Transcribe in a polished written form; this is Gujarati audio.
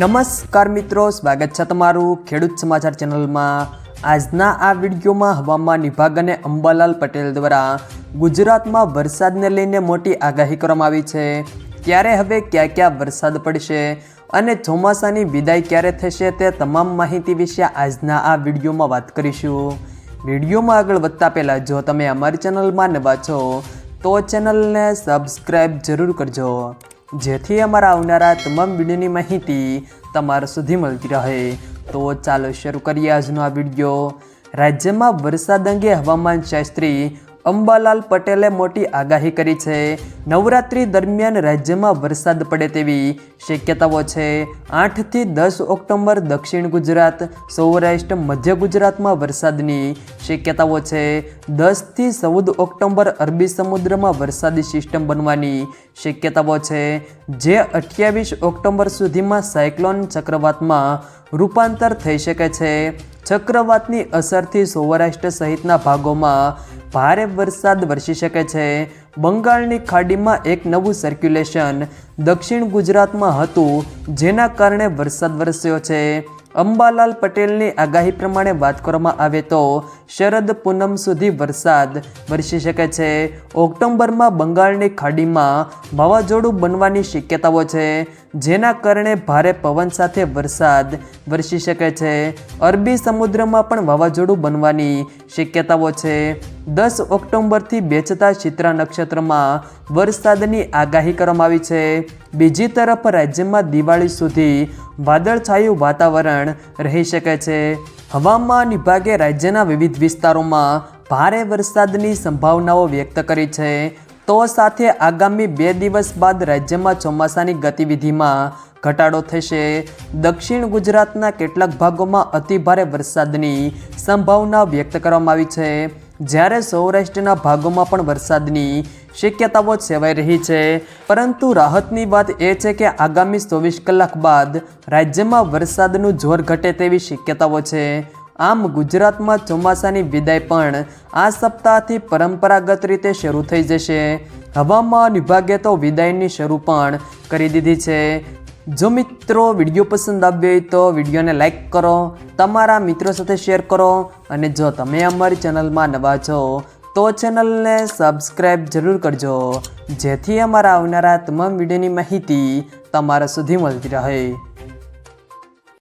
નમસ્કાર મિત્રો, સ્વાગત છે તમારું ખેડૂત સમાચાર ચેનલમાં। આજના આ વિડીયોમાં હવામાન વિભાગ અને અંબાલાલ પટેલ દ્વારા ગુજરાતમાં વરસાદને લઈને મોટી આગાહી કરવામાં આવી છે। ત્યારે હવે ક્યાં ક્યાં વરસાદ પડશે અને ચોમાસાની વિદાય ક્યારે થશે તે તમામ માહિતી વિશે આજના આ વિડીયોમાં વાત કરીશું। વિડીયોમાં આગળ વધતા પહેલાં જો તમે અમારી ચેનલમાં નવા છો તો ચેનલને સબસ્ક્રાઈબ જરૂર કરજો, જેથી અમારા આવનારા તમામ વિડીયોની માહિતી તમારા સુધી મળતી રહે। તો ચાલો શરૂ કરીએ આજનો આ વિડીયો। રાજ્યમાં વરસાદ અંગે હવામાન શાસ્ત્રી અંબાલાલ પટેલે મોટી આગાહી કરી છે। નવરાત્રી દરમિયાન રાજ્યમાં વરસાદ પડે તેવી શક્યતાઓ છે। 8 થી 10 ઓક્ટોબર દક્ષિણ ગુજરાત, સૌરાષ્ટ્ર, મધ્ય ગુજરાતમાં વરસાદની શક્યતાઓ છે। 10 થી 14 ઓક્ટોબર અરબી સમુદ્રમાં વરસાદી સિસ્ટમ બનવાની શક્યતાઓ છે, જે 28 ઓક્ટોબર સુધીમાં સાયક્લોન ચક્રવાતમાં રૂપાંતર થઈ શકે છે। ચક્રવાતની અસરથી સૌરાષ્ટ્ર સહિતના ભાગોમાં ભારે વરસાદ વરસી શકે છે। બંગાળની ખાડીમાં એક નવું સર્ક્યુલેશન દક્ષિણ ગુજરાતમાં હતું, જેના કારણે વરસાદ વરસ્યો છે। અંબાલાલ પટેલની આગાહી પ્રમાણે વાત કરવામાં આવે તો શરદ પૂનમ સુધી વરસાદ વરસી શકે છે। ઓક્ટોબરમાં બંગાળની ખાડીમાં વાવાઝોડું બનવાની શક્યતાઓ છે, જેના કારણે ભારે પવન સાથે વરસાદ વરસી શકે છે। અરબી સમુદ્રમાં પણ વાવાઝોડું બનવાની શક્યતાઓ છે। 10 ઓક્ટોબરથી બેસતા ચિત્રા નક્ષત્રમાં વરસાદની આગાહી કરવામાં આવી છે। બીજી તરફ રાજ્યમાં દિવાળી સુધી વાદળછાયું વાતાવરણ રહી શકે છે। હવામાન વિભાગે રાજ્યના વિવિધ વિસ્તારોમાં ભારે વરસાદની સંભાવનાઓ વ્યક્ત કરી છે। તો સાથે આગામી 2 દિવસ બાદ રાજ્યમાં ચોમાસાની ગતિવિધિમાં ઘટાડો થશે। દક્ષિણ ગુજરાતના કેટલાક ભાગોમાં અતિભારે વરસાદની સંભાવના વ્યક્ત કરવામાં આવી છે, જ્યારે સૌરાષ્ટ્રના ભાગોમાં પણ વરસાદની શક્યતાઓ સેવાઈ રહી છે। પરંતુ રાહતની વાત એ છે કે આગામી 24 કલાક બાદ રાજ્યમાં વરસાદનું જોર ઘટે તેવી શક્યતાઓ છે। આમ ગુજરાતમાં ચોમાસાની વિદાય પણ આ સપ્તાહથી પરંપરાગત રીતે શરૂ થઈ જશે। હવામાન વિભાગે તો વિદાયની શરૂ પણ કરી દીધી છે। જો મિત્રો વિડીયો પસંદ આવ્યો હોય તો વિડીયોને લાઈક કરો, તમારા મિત્રો સાથે શેર કરો, અને જો તમે અમારી ચેનલમાં નવા છો તો ચેનલને સબસ્ક્રાઈબ જરૂર કરજો, જેથી અમારા આવનારા તમામ વિડીયોની માહિતી તમારા સુધી મળતી રહે।